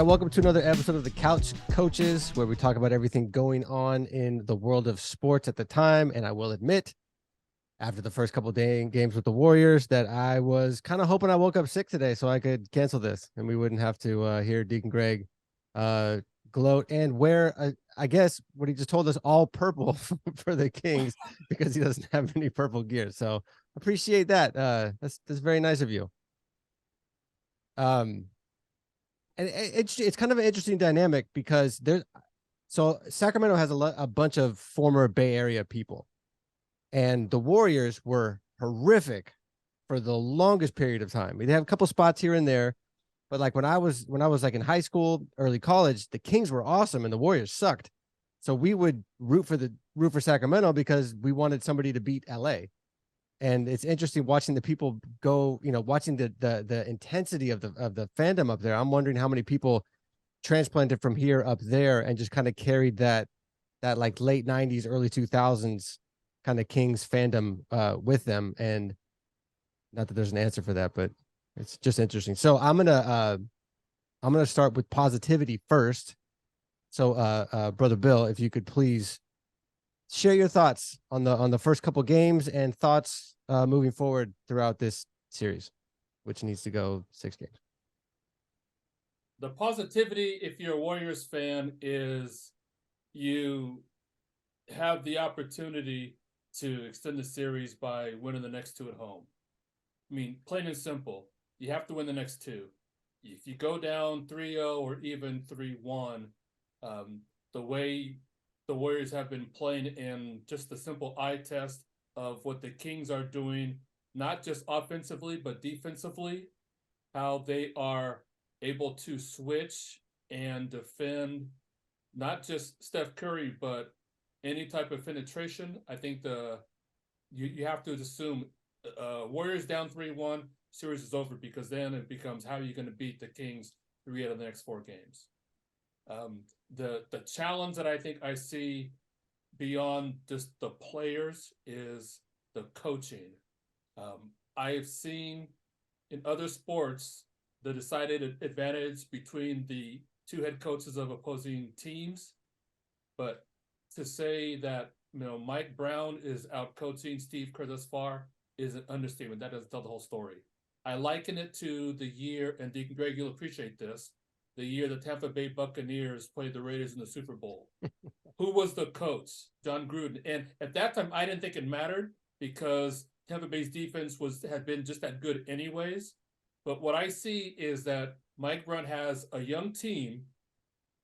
right, welcome to another episode of the Couch Coaches, where we talk about everything going on in the world of sports at the time. And I will admit, after the first couple of games with the Warriors, that I was kind of hoping I woke up sick today so I could cancel this and we wouldn't have to hear Deacon Greg gloat and wear, I guess, what he just told us, all purple for the Kings because he doesn't have any purple gear. So appreciate that. That's very nice of you. And it's kind of an interesting dynamic because Sacramento has a bunch of former Bay Area people, and the Warriors were horrific for the longest period of time. They have a couple spots here and there, but like when I was like in high school, early college, the Kings were awesome and the Warriors sucked. So we would root for Sacramento because we wanted somebody to beat LA. And it's interesting watching the people go, watching the intensity of the fandom up there. I'm wondering how many people transplanted from here up there and just kind of carried that like late 90s, early 2000s kind of Kings fandom with them. And not that there's an answer for that, but it's just interesting. So I'm gonna start with positivity first. So Brother Bill, if you could please share your thoughts on the first couple games and thoughts moving forward throughout this series, which needs to go 6 games. The positivity, if you're a Warriors fan, is you have the opportunity to extend the series by winning the next 2 at home. I mean, plain and simple, you have to win the next 2. If you go down 3-0 or even 3-1, the way the Warriors have been playing in just the simple eye test of what the Kings are doing, not just offensively, but defensively, how they are able to switch and defend not just Steph Curry, but any type of penetration. I think you have to assume Warriors down 3-1, series is over, because then it becomes how are you going to beat the Kings 3 out of the next 4 games. The challenge that I think I see beyond just the players is the coaching. I have seen in other sports the decided advantage between the 2 head coaches of opposing teams, but to say that Mike Brown is out coaching Steve Kerr thus far is an understatement. That doesn't tell the whole story. I liken it to the year, and Deacon Greg, you'll appreciate this, the year the Tampa Bay Buccaneers played the Raiders in the Super Bowl. Who was the coach? John Gruden. And at that time, I didn't think it mattered because Tampa Bay's defense had been just that good anyways. But what I see is that Mike Brown has a young team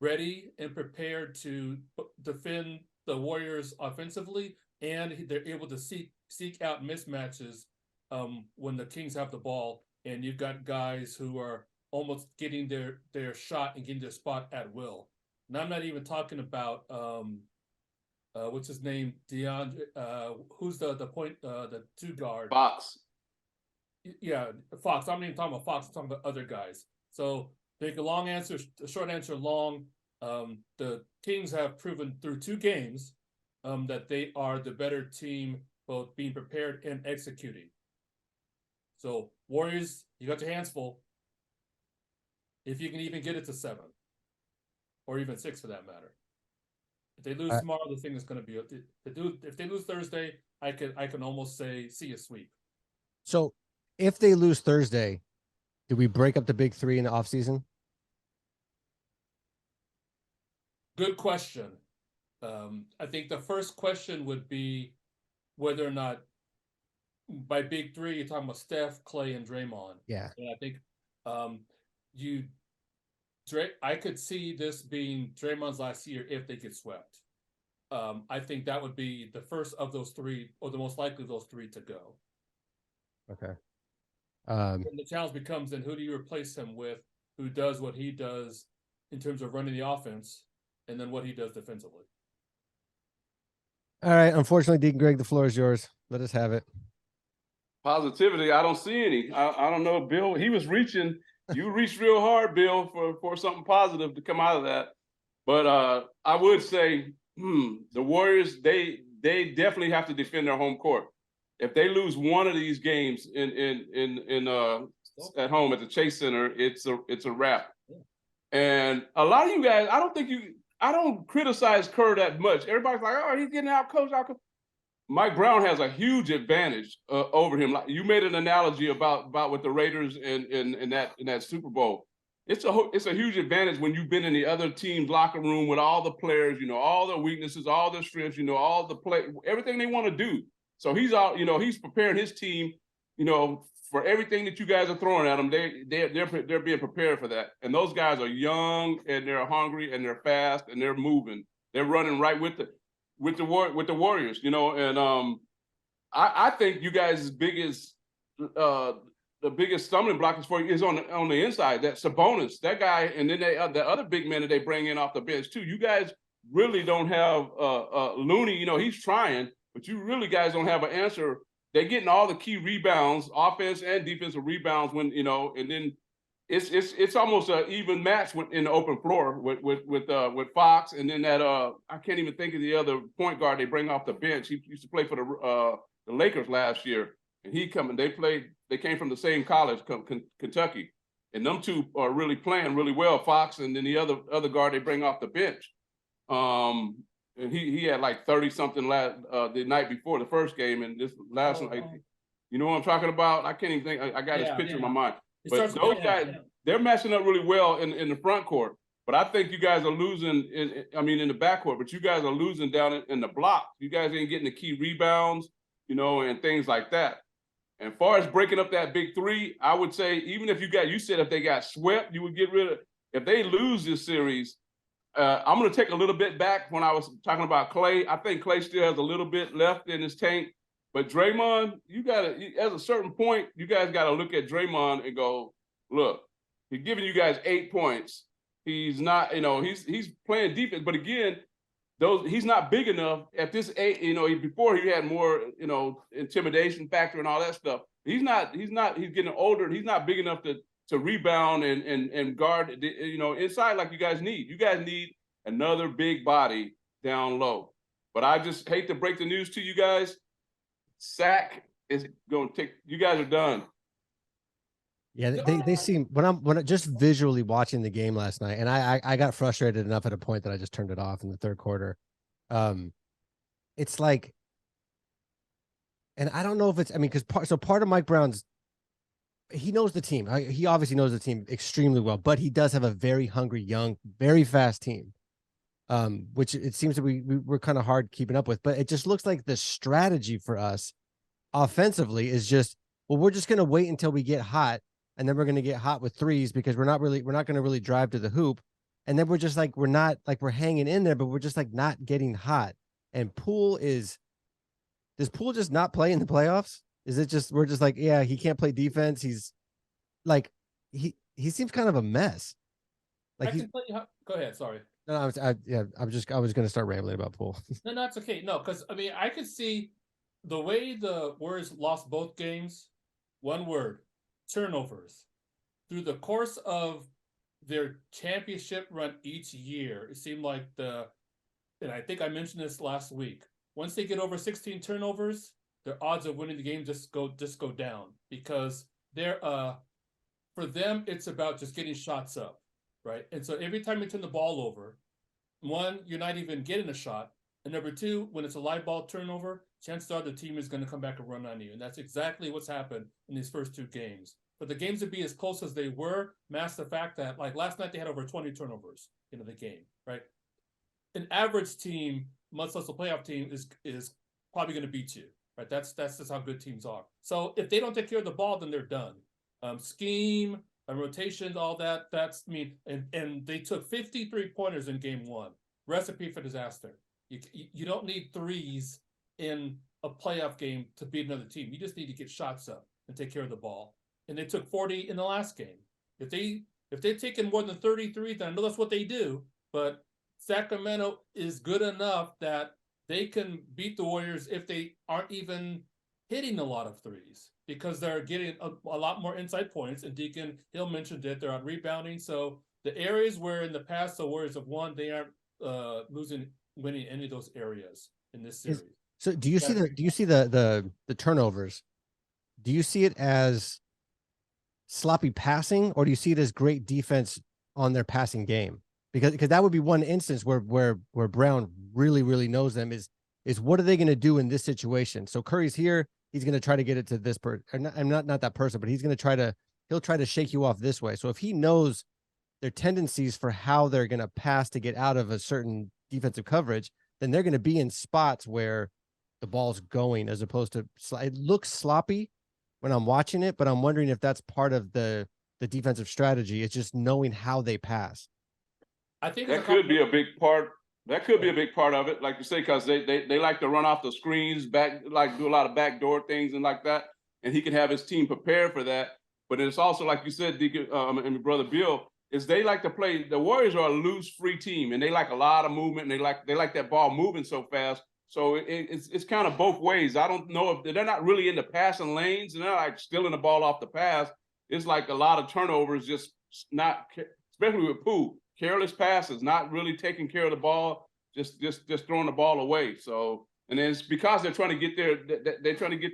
ready and prepared to defend the Warriors offensively, and they're able to seek out mismatches when the Kings have the ball, and you've got guys who are almost getting their shot and getting their spot at will. And I'm not even talking about what's his name, DeAndre, who's the point, the 2 guard, Fox. Yeah, Fox. I'm not even talking about Fox. I'm talking about other guys. So take a long answer, a short answer, long. The Kings have proven through 2 games that they are the better team, both being prepared and executing. So Warriors, you got your hands full. If you can even get it to 7, or even 6 for that matter. If they lose tomorrow, the thing is going to be. If they lose Thursday, I can almost say see a sweep. So if they lose Thursday, do we break up the big 3 in the offseason? Good question. I think the first question would be whether or not by big 3 you're talking about Steph, Clay, and Draymond. Yeah. And I think I could see this being Draymond's last year if they get swept. I think that would be the first of those 3, or the most likely of those 3 to go. Okay. And the challenge becomes then who do you replace him with, who does what he does in terms of running the offense, and then what he does defensively. All right. Unfortunately, Deacon Greg, the floor is yours. Let us have it. Positivity, I don't see any. I don't know, Bill. He was reaching. You reached real hard, Bill, for something positive to come out of that. But I would say the Warriors, they definitely have to defend their home court. If they lose one of these games in at home at the Chase Center, it's a wrap. And a lot of you guys, I don't criticize Kerr that much. Everybody's like, oh, he's getting out coached. Mike Brown has a huge advantage over him. Like you made an analogy about with the Raiders in that Super Bowl. It's a huge advantage when you've been in the other team's locker room with all the players, you know, all their weaknesses, all their strengths, you know, all the play, everything they want to do. So he's out, you know, he's preparing his team, you know, for everything that you guys are throwing at them. They're being prepared for that. And those guys are young and they're hungry and they're fast and they're moving. They're running right with the Warriors, you know. And I think you guys' the biggest stumbling block is for you is on the inside. That Sabonis, that guy, and then the other big men that they bring in off the bench too. You guys really don't have Looney. You know, he's trying, but you really guys don't have an answer. They're getting all the key rebounds, offense and defensive rebounds when, you know, and then it's almost an even match in the open floor with Fox, and then that I can't even think of the other point guard they bring off the bench. He used to play for the Lakers last year, and they came from the same college, Kentucky, and them two are really playing really well. Fox and then the other guard they bring off the bench. And he had like 30 something the night before the first game, and this last one, you know what I'm talking about? I can't even think. I got his picture in my mind. But those guys, they're matching up really well in the front court. But I think you guys are losing. In the backcourt. But you guys are losing down in the block. You guys ain't getting the key rebounds, you know, and things like that. And as far as breaking up that big three, I would say even if you said if they got swept, you would get rid of. If they lose this series. I'm going to take a little bit back when I was talking about Clay. I think Clay still has a little bit left in his tank. But Draymond, at a certain point, you guys got to look at Draymond and go, look, he's giving you guys 8 points. He's not, you know, he's playing defense. But again, he's not big enough at this age. You know, before he had more, you know, intimidation factor and all that stuff. He's getting older. And he's not big enough to rebound and guard, you know, inside like you guys need. You guys need another big body down low. But I just hate to break the news to you guys. Sack is going to take. You guys are done. Yeah, they seem when I just visually watching the game last night, and I got frustrated enough at a point that I just turned it off in the third quarter. It's like, and I don't know if it's. I mean, because part of Mike Brown's. He knows the team. He obviously knows the team extremely well, but he does have a very hungry, young, very fast team, which it seems that we're kind of hard keeping up with. But it just looks like the strategy for us offensively is just, well, we're just going to wait until we get hot, and then we're going to get hot with threes because we're not going to really drive to the hoop, and then we're just like we're hanging in there, but we're just like not getting hot. And does Poole just not play in the playoffs? Is it just we're just like, yeah, he can't play defense. He's like he seems kind of a mess. Like go ahead. Sorry. No, I was going to start rambling about Poole. No, that's okay. No, because I mean, I could see the way the Warriors lost both games. One word: turnovers. Through the course of their championship run each year, it seemed like and I think I mentioned this last week. Once they get over 16 turnovers, their odds of winning the game just go down because they're for them it's about just getting shots up, right? And so every time you turn the ball over, one, you're not even getting a shot, and number two, when it's a live ball turnover, chances are the team is going to come back and run on you, and that's exactly what's happened in these first two games. But the games to be as close as they were, mask the fact that like last night they had over 20 turnovers into the game, right? An average team, much less a playoff team, is probably going to beat you. Right, that's just how good teams are. So if they don't take care of the ball, then they're done. Scheme, rotations, all that. And they took 53 pointers in game one. Recipe for disaster. You don't need threes in a playoff game to beat another team. You just need to get shots up and take care of the ball. And they took 40 in the last game. If they've taken more than 33, then I know that's what they do. But Sacramento is good enough that they can beat the Warriors if they aren't even hitting a lot of threes because they're getting a lot more inside points. And Deacon Hill mentioned it; they're out rebounding. So the areas where in the past the Warriors have won, they aren't winning any of those areas in this series. So do you see the turnovers? Do you see it as sloppy passing, or do you see it as great defense on their passing game, because that would be one instance where Brown really knows them is what are they going to do in this situation? So Curry's here, he's going to try to get it to this person, not that person, but he's going to he'll try to shake you off this way. So if he knows their tendencies for how they're going to pass to get out of a certain defensive coverage, then they're going to be in spots where the ball's going, as opposed to it looks sloppy when I'm watching it, but I'm wondering if that's part of the defensive strategy. It's just knowing how they pass. I think that could be a big part. That could be a big part of it, like you say, because they like to run off the screens, like do a lot of backdoor things and like that, and he can have his team prepared for that. But it's also, like you said, Deacon, and Brother Bill, is they like to play. The Warriors are a loose, free team, and they like a lot of movement. And they like that ball moving so fast. So it's kind of both ways. I don't know if they're not really in the passing lanes, and they're like stealing the ball off the pass. It's like a lot of turnovers, just not, especially with Pooh. Careless passes, not really taking care of the ball, just throwing the ball away. So, and then it's because they're trying to get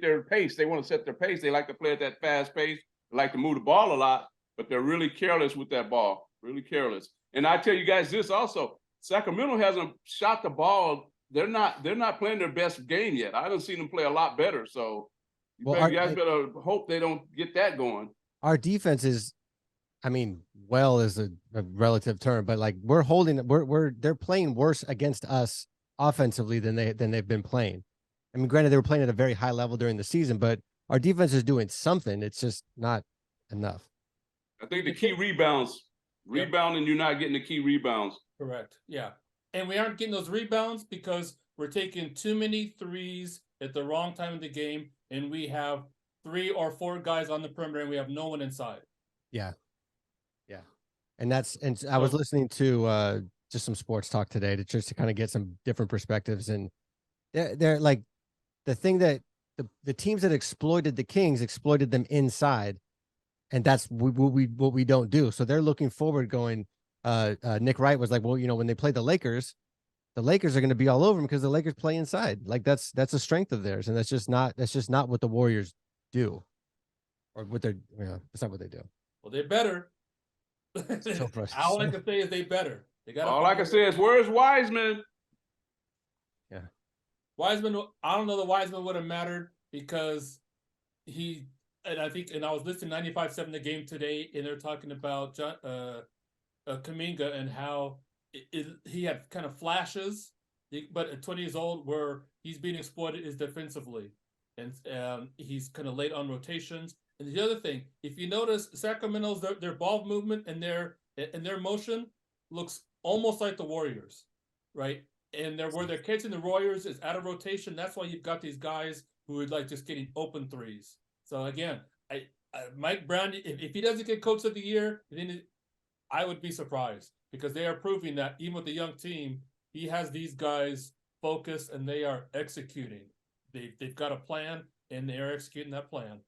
their pace. They want to set their pace. They like to play at that fast pace. They like to move the ball a lot, but they're really careless with that ball. Really careless. And I tell you guys this also: Sacramento hasn't shot the ball. They're not playing their best game yet. I haven't seen them play a lot better. So, you guys better hope they don't get that going. Our defense is, I mean, well is a relative term, but like they're playing worse against us offensively than they've been playing. I mean, granted, they were playing at a very high level during the season, but our defense is doing something. It's just not enough. I think the key rebounding, you're not getting the key rebounds. Correct. Yeah. And we aren't getting those rebounds because we're taking too many threes at the wrong time of the game, and we have 3 or 4 guys on the perimeter, and we have no one inside. Yeah. And I was listening to just some sports talk today to kind of get some different perspectives, and they're like, the thing that the teams that exploited the Kings exploited them inside, and that's what we don't do. So they're looking forward, going. Nick Wright was like, well, when they play the Lakers are going to be all over them because the Lakers play inside. Like that's a strength of theirs, and that's just not what the Warriors do, or what they're. That's not what they do. Well, they better. So All I can say is they better. They got. All I can say is, where's Wiseman? Yeah, Wiseman. I don't know that Wiseman would have mattered because I was listening 95.7 the game today, and they're talking about Kuminga and how he had kind of flashes, but at 20 years old, where he's being exploited is defensively, and he's kind of late on rotations. And the other thing, if you notice, Sacramento's their ball movement and their motion looks almost like the Warriors, right? And where they're catching the Warriors is out of rotation. That's why you've got these guys who are like just getting open threes. So again, Mike Brown, if he doesn't get Coach of the Year, then I would be surprised, because they are proving that even with the young team, he has these guys focused and they are executing. They've got a plan and they are executing that plan.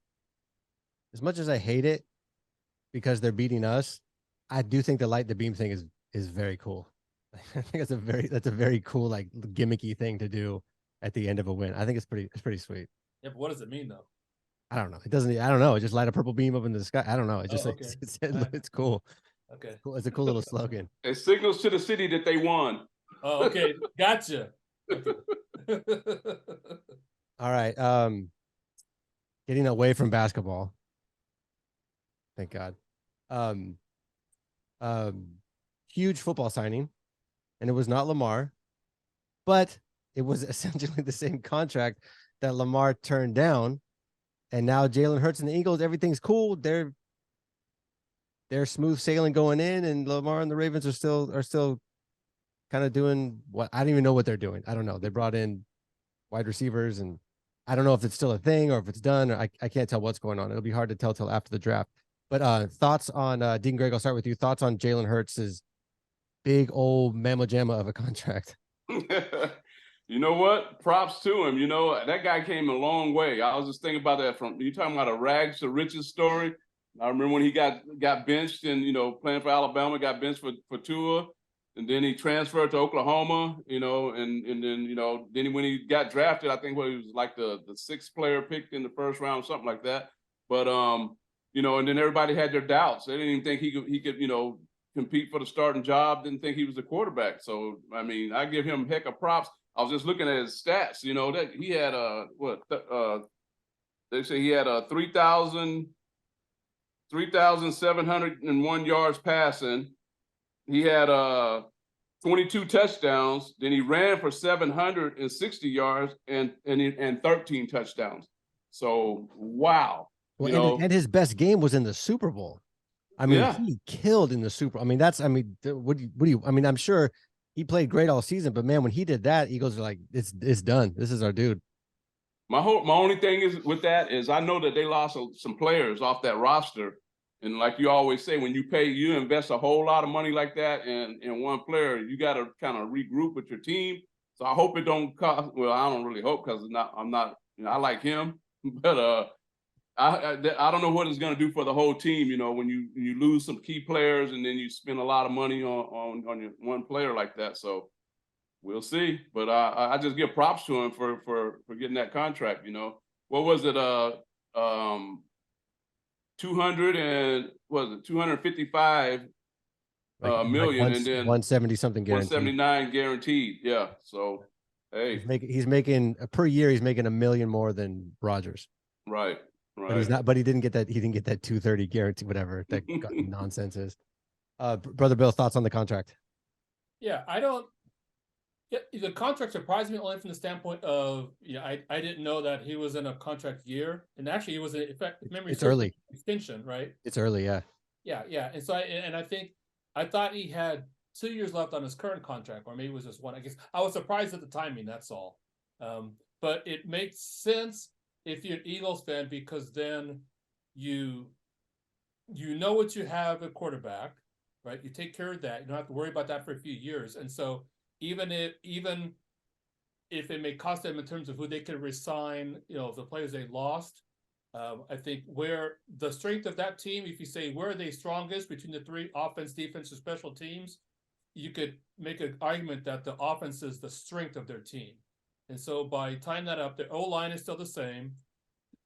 As much as I hate it because they're beating us, I do think the light the beam thing is very cool. I think that's a very cool, like, gimmicky thing to do at the end of a win. I think it's pretty sweet. Yeah, but what does it mean though? I don't know. It doesn't. I don't know. It just light a purple beam up into the sky. I don't know. It just okay. it's cool. Okay, It's a cool little slogan. It signals to the city that they won. Oh, okay, gotcha. Okay. All right. Getting away from basketball. Thank God. Huge football signing, and it was not Lamar, but it was essentially the same contract that Lamar turned down. And now Jalen Hurts and the Eagles, everything's cool. They're smooth sailing going in, and Lamar and the Ravens are still kind of doing what I don't even know what they're doing. I don't know. They brought in wide receivers, and I don't know if it's still a thing or if it's done, or I can't tell what's going on. It'll be hard to tell till after the draft. But thoughts on Dean Greg, I'll start with you. Thoughts on Jalen Hurts' big old mamma jamma of a contract. You know what? Props to him. That guy came a long way. I was just thinking about that. From you talking about a rags to riches story. I remember when he got benched and playing for Alabama, got benched for Tua, and then he transferred to Oklahoma. And then when he got drafted, I think he was like the 6th player picked in the first round, something like that. But and then everybody had their doubts. They didn't even think he could compete for the starting job, didn't think he was the quarterback. So, I mean, I give him heck of props. I was just looking at his stats, you know, that he had they say he had 3,701 yards passing. He had 22 touchdowns. Then he ran for 760 yards and 13 touchdowns. So wow. Well, and his best game was in the Super Bowl. I mean, Yeah. he killed in the Super. I mean, what do you? I mean, I'm sure he played great all season, but man, when he did that, Eagles are like, it's done. This is our dude. My only thing is with that is I know that they lost some players off that roster, and like you always say, when you invest a whole lot of money like that in one player, you got to kind of regroup with your team. So I hope it don't cost. Well, I don't really hope because I'm not. You know, I like him, but I don't know what it's going to do for the whole team. You know, when you lose some key players and then you spend a lot of money on your one player like that. So we'll see. But I just give props to him for getting that contract. You know, what was it? 255 million, and then 170 something guaranteed. 179 guaranteed. Yeah. So hey, he's making per year. He's making $1 million more than Rodgers. Right. But he's not. But he didn't get that. He didn't get that 230 guarantee. Whatever that nonsense is. Brother Bill, thoughts on the contract? Yeah, I don't. Yeah, the contract surprised me only from the standpoint of I didn't know that he was in a contract year, and actually he was in effect. It's early extension, right? It's early, yeah. Yeah, and so I thought he had 2 years left on his current contract, or maybe it was just one. I guess I was surprised at the timing. That's all. But it makes sense if you're an Eagles fan, because then you know what you have at quarterback, right? You take care of that. You don't have to worry about that for a few years. And so even if it may cost them in terms of who they can resign, the players they lost, I think where the strength of that team, if you say where are they strongest between the three, offense, defense, or special teams, you could make an argument that the offense is the strength of their team. And so by tying that up, the O-line is still the same.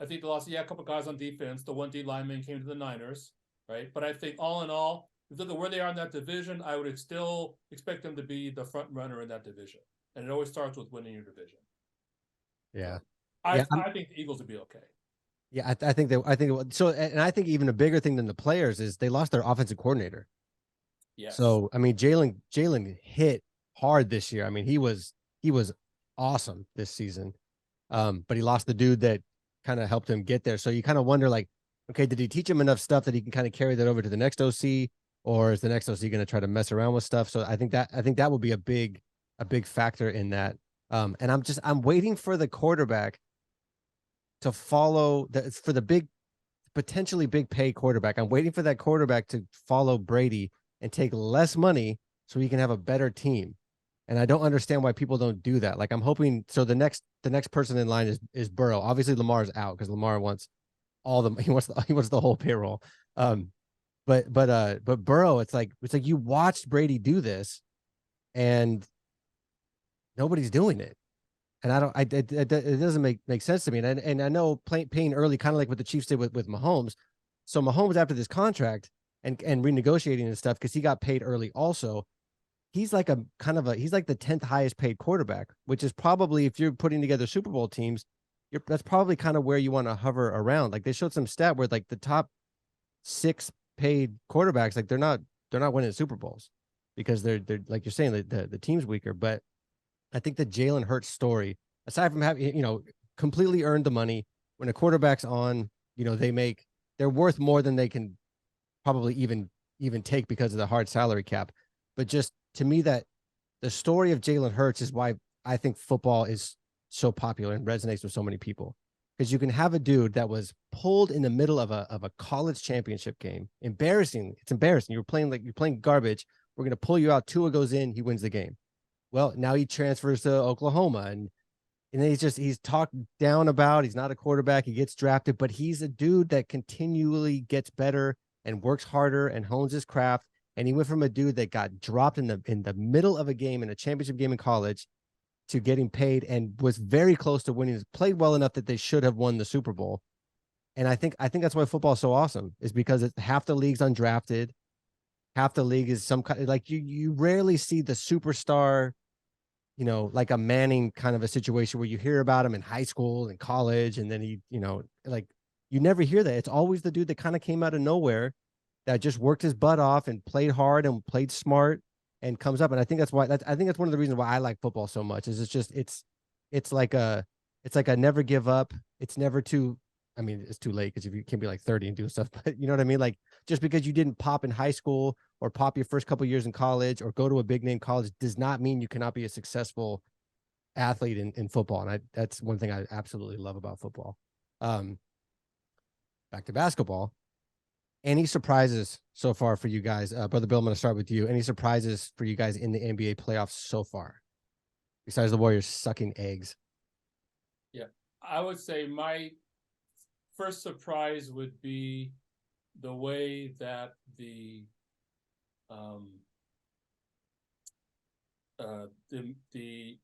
I think they lost, a couple guys on defense. The one D lineman came to the Niners, right? But I think all in all, if you look at where they are in that division, I would still expect them to be the front runner in that division. And it always starts with winning your division. Yeah. I think the Eagles would be okay. Yeah, I think so. And I think even a bigger thing than the players is they lost their offensive coordinator. Yes. So, I mean, Jalen hit hard this year. I mean, he was awesome this season. But he lost the dude that kind of helped him get there. So you kind of wonder, like, okay, did he teach him enough stuff that he can kind of carry that over to the next OC, or is the next OC going to try to mess around with stuff? So I think that will be a big factor in that. And I'm waiting for the quarterback to follow for the potentially big pay quarterback. I'm waiting for that quarterback to follow Brady and take less money so he can have a better team. And I don't understand why people don't do that. Like, I'm hoping, so the next person in line is Burrow. Obviously Lamar's out because Lamar wants he wants the whole payroll. But Burrow, it's like you watched Brady do this and nobody's doing it. And it doesn't make sense to me. And I know paying early, kind of like what the Chiefs did with Mahomes. So Mahomes, after this contract and renegotiating and stuff, because he got paid early also, he's like he's like the 10th highest paid quarterback, which is probably, if you're putting together Super Bowl teams, that's probably kind of where you want to hover around. Like, they showed some stat where like the top 6 paid quarterbacks, like they're not winning Super Bowls because they're like you're saying, the team's weaker. But I think the Jalen Hurts story, aside from having, completely earned the money, when a quarterback's on, they're worth more than they can probably even take because of the hard salary cap. But just to me, that the story of Jalen Hurts is why I think football is so popular and resonates with so many people. Because you can have a dude that was pulled in the middle of a college championship game. Embarrassing. It's embarrassing. You're playing garbage. We're going to pull you out. Tua goes in. He wins the game. Well, now he transfers to Oklahoma, and then he's talked down about. He's not a quarterback. He gets drafted, but he's a dude that continually gets better and works harder and hones his craft. And he went from a dude that got dropped in the middle of a game, in a championship game in college, to getting paid and was very close to winning. Played well enough that they should have won the Super Bowl. And I think that's why football is so awesome, is because half the league's undrafted. half the league is some kind, like you rarely see the superstar, like a Manning kind of a situation where you hear about him in high school and college, and then he, like you never hear that. It's always the dude that kind of came out of nowhere that just worked his butt off and played hard and played smart and comes up. And I think that's why I think that's one of the reasons why I like football so much. Is it's like a never give up. It's never too, I mean, it's too late because if you can be like 30 and do stuff, but you know what I mean? Like just because you didn't pop in high school or pop your first couple years in college or go to a big name college does not mean you cannot be a successful athlete in football. And that's one thing I absolutely love about football. Back to basketball. Any surprises so far for you guys? Brother Bill, I'm going to start with you. Any surprises for you guys in the NBA playoffs so far, besides the Warriors sucking eggs? Yeah, I would say my first surprise would be the way that the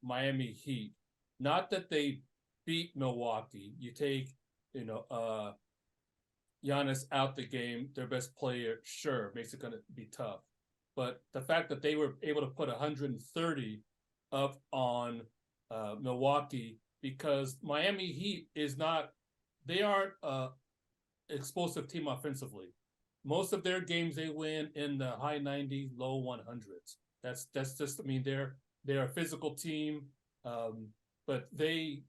Miami Heat, not that they beat Milwaukee. You take, Giannis out the game, their best player, sure, makes it going to be tough. But the fact that they were able to put 130 up on Milwaukee, because Miami Heat they aren't explosive team offensively. Most of their games they win in the high 90s, low 100s. That's just, I mean, they're a physical team, but they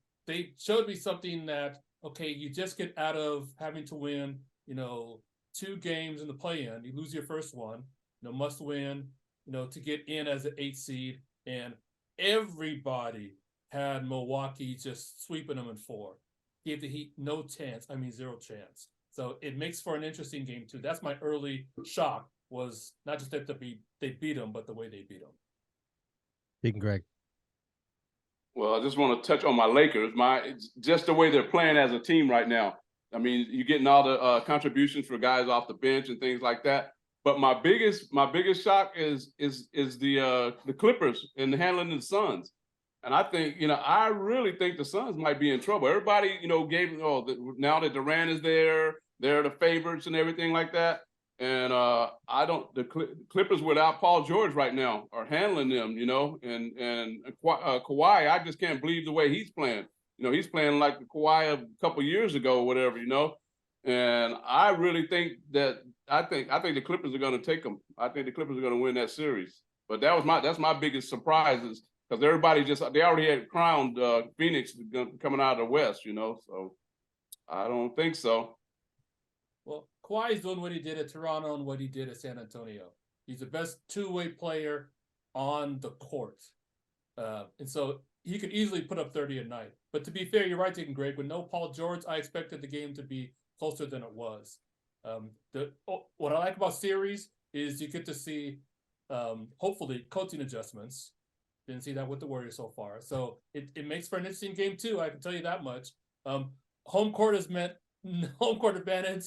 showed me something that, okay, you just get out of having to win, 2 games in the play-in. You lose your first one, must win, to get in as an 8 seed. And everybody had Milwaukee just sweeping them in 4. Gave the Heat no chance. I mean, 0 chance. So it makes for an interesting game too. That's my early shock, was not just that they beat them, but the way they beat them. Deacon Greg. Well, I just want to touch on my Lakers. Just the way they're playing as a team right now. I mean, you're getting all the contributions for guys off the bench and things like that. But my biggest shock is the Clippers and the handling of the Suns. And I think, I really think the Suns might be in trouble. Everybody, now that Durant is there, they're the favorites and everything like that. And the Clippers without Paul George right now are handling them, and Kawhi, I just can't believe the way he's playing. He's playing like the Kawhi of a couple years ago or whatever, And I really think that I think the Clippers are going to take them. I think the Clippers are going to win that series. But that's my biggest surprise, is because everybody they already had crowned Phoenix coming out of the West, So I don't think so. Well, Kawhi's doing what he did at Toronto and what he did at San Antonio. He's the best two-way player on the court. And so he could easily put up 30 a night. But to be fair, you're right, Deacon Greg. With no Paul George, I expected the game to be closer than it was. What I like about series is you get to see, hopefully, coaching adjustments. Didn't see that with the Warriors so far. So it makes for an interesting game, too. I can tell you that much. Home court advantage,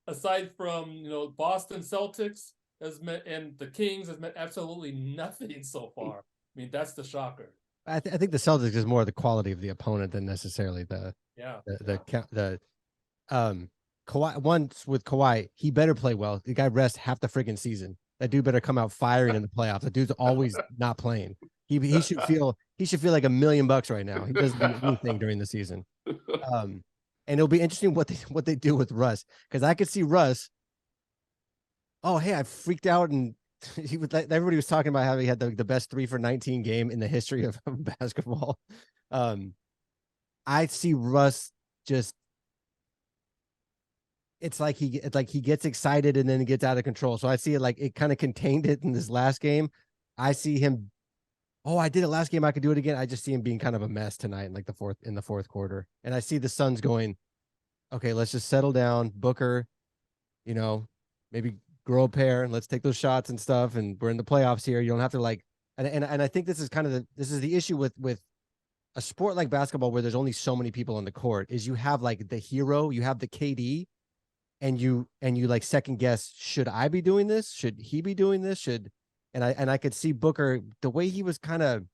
aside from Boston Celtics and the Kings, has meant absolutely nothing so far. I mean, that's the shocker. I think the Celtics is more the quality of the opponent than necessarily the Kawhi. Once with Kawhi, he better play well. The guy rests half the freaking season. That dude better come out firing in the playoffs. That dude's always not playing. He should feel like $1 million right now. He doesn't do anything during the season. And it'll be interesting what they do with Russ, because I could see Russ. Oh, hey, I freaked out, and everybody was talking about how he had the best 3 for 19 game in the history of basketball. I see Russ just. It's like he gets excited and then it gets out of control. So I see it like it kind of contained it in this last game. I see him. Oh, I did it last game. I could do it again. I just see him being kind of a mess tonight in the fourth quarter. And I see the Suns going, okay, let's just settle down. Booker, maybe grow a pair and let's take those shots and stuff. And we're in the playoffs here. You don't have to and I think this is kind of the issue with a sport like basketball, where there's only so many people on the court, is you have like the hero, you have the KD, and you like second guess, should I be doing this? Should he be doing this? And I could see Booker, the way he was kind of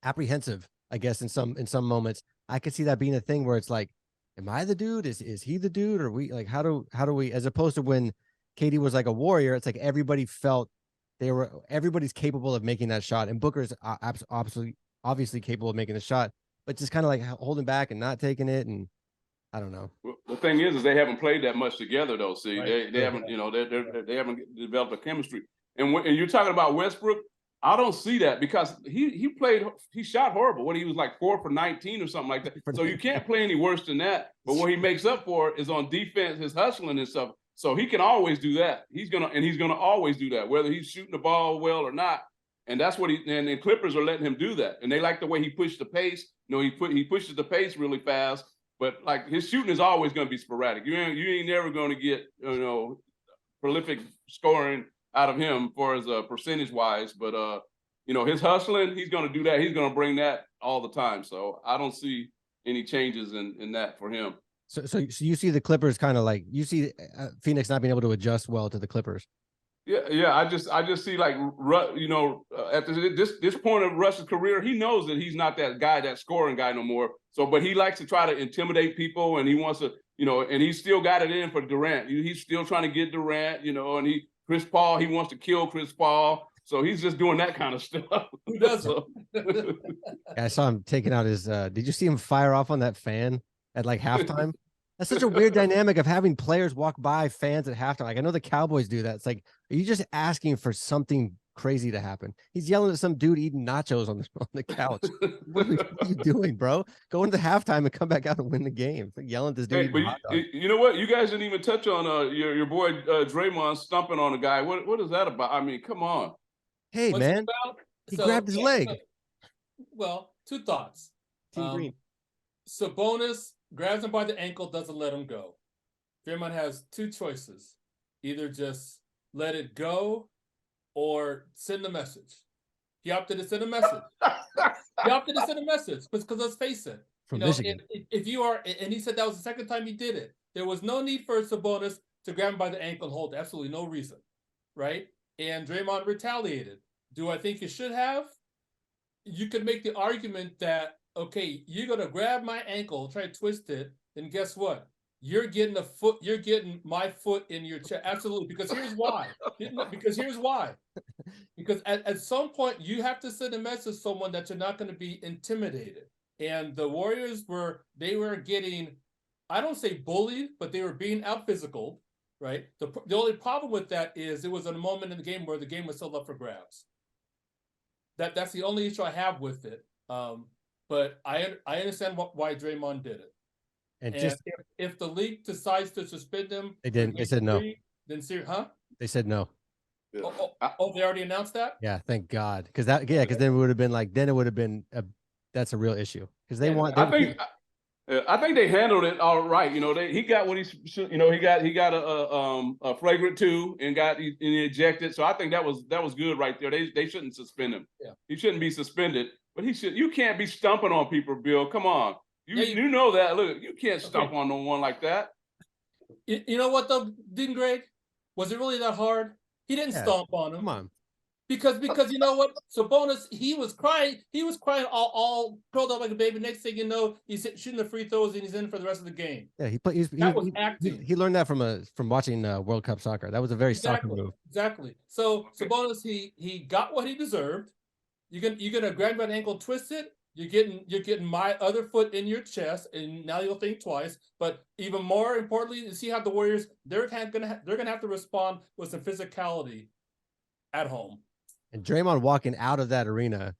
apprehensive, I guess, in some moments. I could see that being a thing where it's like, am I the dude? Is he the dude? Or we like how do we, as opposed to when KD was like a warrior, it's like everybody felt everybody's capable of making that shot, and Booker's absolutely obviously capable of making the shot, but just kind of like holding back and not taking it, and I don't know. Well, the thing is they haven't played that much together though. See, Right. they haven't, they haven't developed a chemistry. And when you're talking about Westbrook, I don't see that because he shot horrible when he was like 4 for 19 or something like that. So you can't play any worse than that. But what he makes up for is on defense, his hustling and stuff. So he can always do that. He's gonna always do that, whether he's shooting the ball well or not. And that's what and the Clippers are letting him do that. And they like the way he pushed the pace. He pushes the pace really fast. But like his shooting is always going to be sporadic. You ain't never going to get prolific scoring out of him for as percentage wise. But his hustling, he's going to do that. He's going to bring that all the time. So I don't see any changes in that for him. So you see the Clippers kind of like you see Phoenix not being able to adjust well to the Clippers. Yeah. I just see like at this point of Russ's career, he knows that he's not that scoring guy no more. So, but he likes to try to intimidate people, and he wants to, and he's still got it in for Durant. He's still trying to get Durant, and Chris Paul, he wants to kill Chris Paul. So he's just doing that kind of stuff. Who doesn't? I saw him taking out his. Did you see him fire off on that fan at like halftime? That's such a weird dynamic of having players walk by fans at halftime. Like I know the Cowboys do that. It's like, are you just asking for something crazy to happen? He's yelling at some dude eating nachos on the couch. What are you doing, bro? Go into halftime and come back out and win the game. It's like yelling at this dude. Hey, but you know what? You guys didn't even touch on your boy Draymond stumping on a guy. What is that about? I mean, come on. Hey, What's man. He grabbed his leg. Well, two thoughts. Team Green. Sabonis grabs him by the ankle, doesn't let him go. Draymond has two choices. Either just let it go or send a message. He opted to send a message. Because let's face it. From Michigan. If you are, and he said that was the second time he did it. There was no need for Sabonis to grab him by the ankle and hold. Absolutely no reason. Right? And Draymond retaliated. Do I think you should have? You could make the argument that, okay, you're going to grab my ankle, try to twist it, then guess what? You're getting my foot in your chest. Absolutely. Because here's why. Because at some point, you have to send a message to someone that you're not going to be intimidated. And the Warriors were getting, I don't say bullied, but they were being out-physicaled, right? The only problem with that is it was a moment in the game where the game was still up for grabs. That's the only issue I have with it. But I understand why Draymond did it. And just if the league decides to suspend him, they didn't. They said no. Then They said no. Oh, they already announced that? Yeah, thank God. Because then it would have been that's a real issue. Because they want. I think they handled it all right. He got what he should. He got a flagrant 2 and got ejected. So I think that was good right there. They shouldn't suspend him. Yeah. He shouldn't be suspended. But he should. You can't be stumping on people, Bill. Come on. You know that. Look, you can't stomp on no one like that. You know what though, didn't Greg? Was it really that hard? He didn't stomp on him. Come on. Because you know what? Sabonis, he was crying all curled up like a baby. Next thing you know, he's shooting the free throws and he's in for the rest of the game. Yeah, acting. He learned that from watching World Cup soccer. That was a very soccer move. Exactly. So Sabonis, he got what he deserved. You're gonna grab my ankle, twist it. You're getting my other foot in your chest, and now you'll think twice. But even more importantly, you see how the Warriors they're gonna have to respond with some physicality at home. And Draymond walking out of that arena,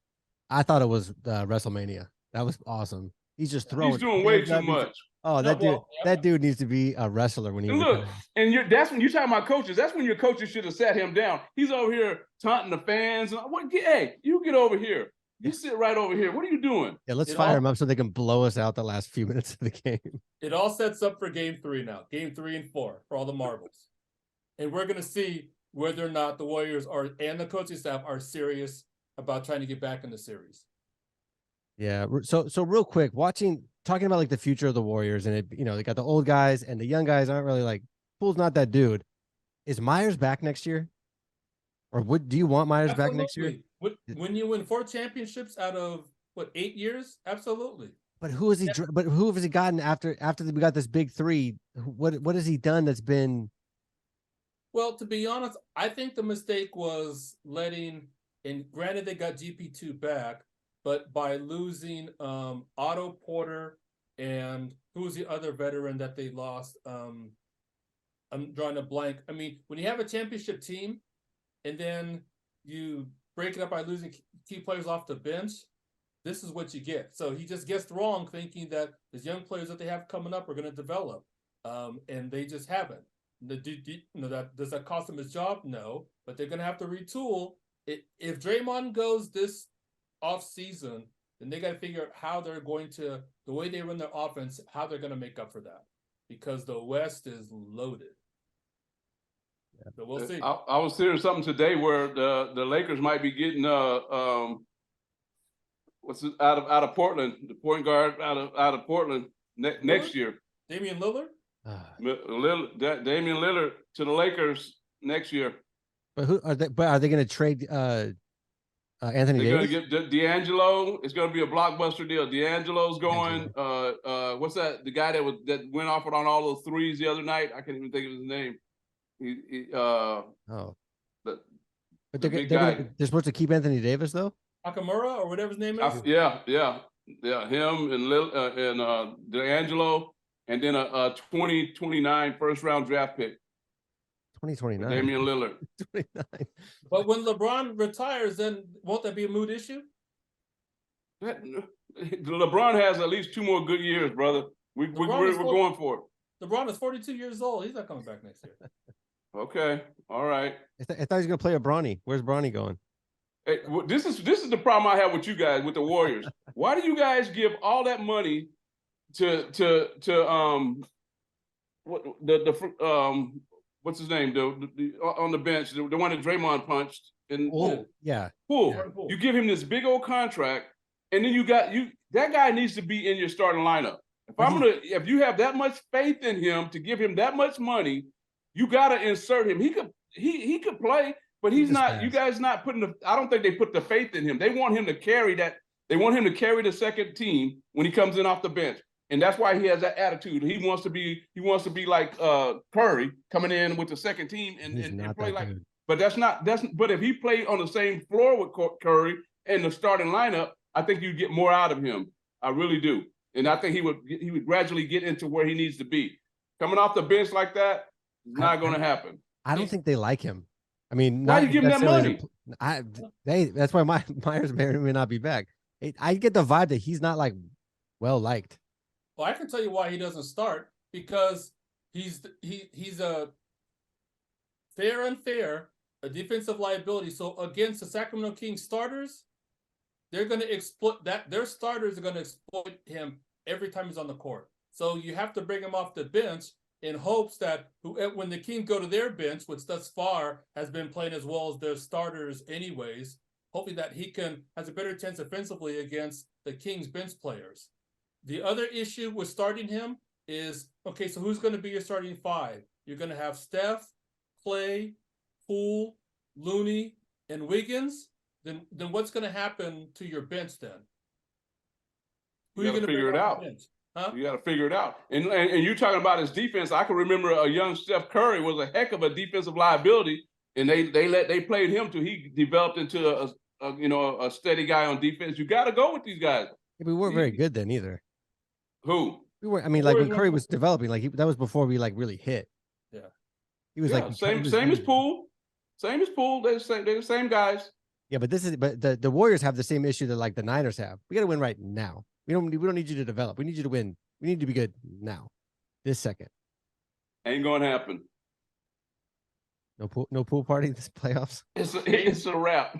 I thought it was WrestleMania. That was awesome. He's just throwing. He's doing way too much. Oh, that dude needs to be a wrestler when he look. And that's when you're talking about coaches. That's when your coaches should have sat him down. He's over here taunting the fans. Hey, you get over here. You sit right over here. What are you doing? Yeah, let's fire him up so they can blow us out the last few minutes of the game. It all sets up for Game 3 now. Game 3 and 4 for all the marbles, and we're gonna see whether or not the Warriors and the coaching staff are serious about trying to get back in the series. Yeah. So real quick, talking about like the future of the Warriors, and they got the old guys and the young guys aren't really like Poole's not that dude. Is Myers back next year? Or do you want Myers back next year? When you win 4 championships out of 8 years? Absolutely. But who has he? But who has he gotten after we got this big 3? What has he done that's been Well, to be honest, I think the mistake was letting, and granted they got GP2 back, but by losing Otto Porter and who was the other veteran that they lost? I'm drawing a blank. I mean, when you have a championship team and then you break it up by losing key players off the bench, this is what you get. So he just guessed wrong, thinking that these young players that they have coming up are going to develop, and they just haven't. Does that cost him his job? No, but they're going to have to retool. If Draymond goes this off season, then they got to figure out how they're going to, the way they run their offense, how they're going to make up for that, because the West is loaded. Yeah. So we'll see. I was hearing something today where the Lakers might be getting what's it, out of Portland, the point guard out of Portland next year. Damian Lillard. Damian Lillard to the Lakers next year. But who are they? But are they going to trade Anthony They're Davis? going to get D'Angelo. It's going to be a blockbuster deal. D'Angelo's going. What's that? The guy that went off on all those threes the other night. I can't even think of his name. But they're supposed to keep Anthony Davis though. Nakamura or whatever his name is. Yeah. Him and D'Angelo, and then a 2029 first round draft pick. 2029. Damian Lillard. 29. But when LeBron retires, then won't that be a moot issue? LeBron has at least 2 more good years, brother. We're going for it. LeBron is 42 years old. He's not coming back next year. Okay. All right. I thought he was going to play a Bronny. Where's Bronny going? Hey, this is the problem I have with you guys, with the Warriors. Why do you guys give all that money to what's his name? The on the bench, the one that Draymond punched. Poole. You give him this big old contract, and then that guy needs to be in your starting lineup. If you have that much faith in him to give him that much money, you gotta insert him. He could play, but he's not. Fast. You guys not putting I don't think they put the faith in him. They want him to carry that. They want him to carry the second team when he comes in off the bench. And that's why he has that attitude. He wants to be like Curry coming in with the second team and play like. Good. But but if he played on the same floor with Curry in the starting lineup, I think you get more out of him. I really do. And I think he would gradually get into where he needs to be. Coming off the bench like that, not going to happen. I don't think they like him. I mean, why do you give him that money? That's why Myers may not be back. I get the vibe that he's not like well liked. Well, I can tell you why he doesn't start, because he's a a defensive liability. So against the Sacramento Kings starters, they're going to exploit that. Their starters are going to exploit him every time he's on the court. So you have to bring him off the bench in hopes that when the Kings go to their bench, which thus far has been playing as well as their starters anyways, hopefully that he has a better chance offensively against the Kings bench players. The other issue with starting him is, okay, so who's going to be your starting 5? You're going to have Steph, Clay, Poole, Looney, and Wiggins. Then what's going to happen to your bench then? Who are you going to figure it out? Huh? You got to figure it out. And you're talking about his defense. I can remember a young Steph Curry was a heck of a defensive liability, and they played him till he developed into a steady guy on defense. You got to go with these guys. Yeah, we weren't very good then either. Who? We were. I mean, like when Curry was developing, that was before we really hit. Yeah. He was same as Poole. Same as Poole. They're the same guys. Yeah, but the Warriors have the same issue that the Niners have. We got to win right now. We don't need you to develop. We need you to win. We need to be good now, this second. Ain't gonna happen. No pool party this playoffs. It's a wrap.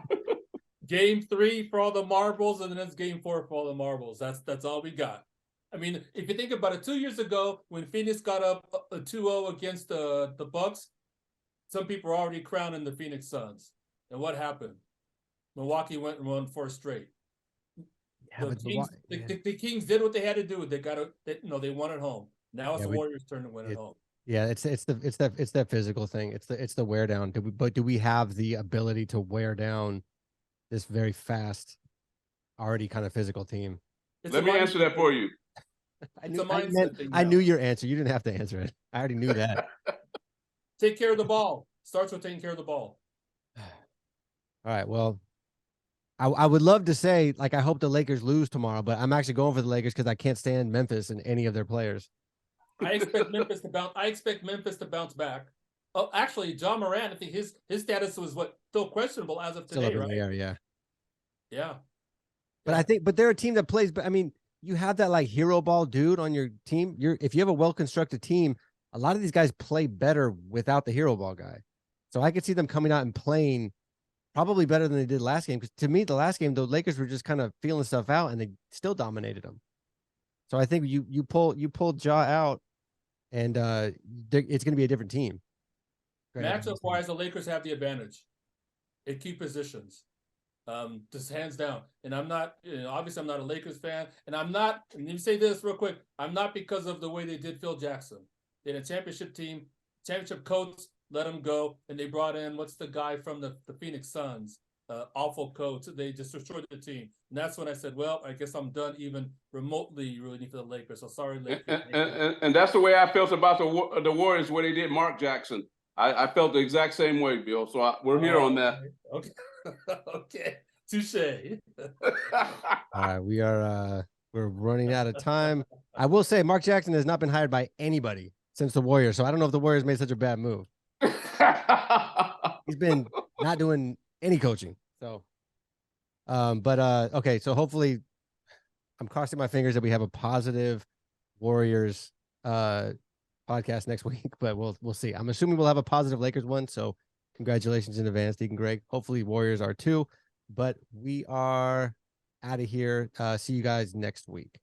Game 3 for all the marbles, and then it's Game 4 for all the marbles. That's all we got. I mean, if you think about it, 2 years ago when Phoenix got up 2-0 against the Bucks, some people were already crowning the Phoenix Suns. And what happened? Milwaukee went and won 4 straight. Yeah, the Kings did what they had to do. They won at home. Now it's the Warriors' turn to win at home. Yeah, it's that physical thing. It's the wear down. Do we have the ability to wear down this very fast, already kind of physical team? Let me answer that for you. I knew your answer. You didn't have to answer it. I already knew that. Take care of the ball. Starts with taking care of the ball. All right. Well, I would love to say, like, I hope the Lakers lose tomorrow, but I'm actually going for the Lakers because I can't stand Memphis and any of their players. I expect Memphis to bounce back. Oh, actually, John Moran, I think his status was still questionable as of Still today, up in the right? air, yeah. Yeah. But they're a team that plays. But I mean, you have that like hero ball dude on your team. If you have a well constructed team, a lot of these guys play better without the hero ball guy. So I could see them coming out and playing probably better than they did last game. Because to me, the last game, the Lakers were just kind of feeling stuff out, and they still dominated them. So I think you pull Ja out, and it's going to be a different team. Matchup wise, the Lakers have the advantage at key positions. Just hands down. And I'm not, obviously I'm not a Lakers fan, and I'm not, and let me say this real quick, I'm not because of the way they did Phil Jackson. They had a championship team, championship coach, let him go, and they brought in, what's the guy from the Phoenix Suns? Awful coach. They just destroyed the team. And that's when I said, well, I guess I'm done even remotely rooting for the Lakers. So sorry, Lakers. And that's the way I felt about the Warriors where they did Mark Jackson. I felt the exact same way, Bill. So we're here on that. Okay. Okay. Touche. All right, we're running out of time. I will say Mark Jackson has not been hired by anybody since the Warriors, so I don't know if the Warriors made such a bad move. He's been not doing any coaching. So okay, so hopefully I'm crossing my fingers that we have a positive Warriors podcast next week, but we'll see. I'm assuming we'll have a positive Lakers one, so congratulations in advance, Deacon Greg. Hopefully Warriors are too, but we are out of here. See you guys next week.